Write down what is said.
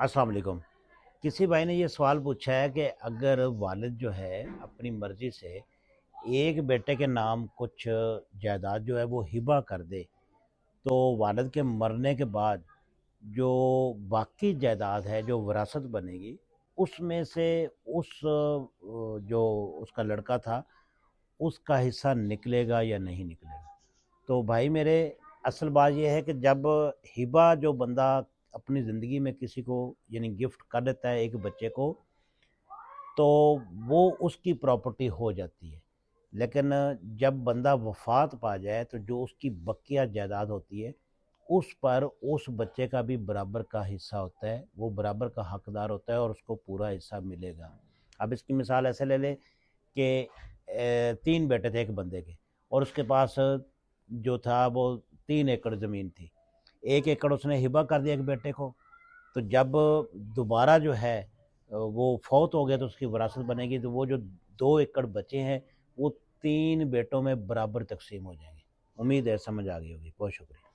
अस्सलाम वालेकुम। किसी भाई ने ये सवाल पूछा है कि अगर वालिद जो है अपनी मर्ज़ी से एक बेटे के नाम कुछ जायदाद जो है वो हिबा कर दे, तो वालिद के मरने के बाद जो बाकी जायदाद है, जो विरासत बनेगी, उसमें से जो उसका लड़का था, उसका हिस्सा निकलेगा या नहीं निकलेगा। तो भाई मेरे, असल बात यह है कि जब हिबा जो बंदा अपनी ज़िंदगी में किसी को यानी गिफ्ट कर देता है एक बच्चे को, तो वो उसकी प्रॉपर्टी हो जाती है। लेकिन जब बंदा वफ़ात पा जाए तो जो उसकी बकिया जायदाद होती है, उस पर उस बच्चे का भी बराबर का हिस्सा होता है, वो बराबर का हकदार होता है और उसको पूरा हिस्सा मिलेगा। अब इसकी मिसाल ऐसे ले लें कि 3 बेटे थे एक बंदे के, और उसके पास जो था वो 3 एकड़ ज़मीन थी। 1 एकड़ उसने हिबा कर दिया एक बेटे को, तो जब दोबारा जो है वो फौत हो गया तो उसकी विरासत बनेगी, तो वो जो 2 एकड़ बचे हैं वो 3 बेटों में बराबर तक़सीम हो जाएंगे। उम्मीद है समझ आ गई होगी। बहुत शुक्रिया।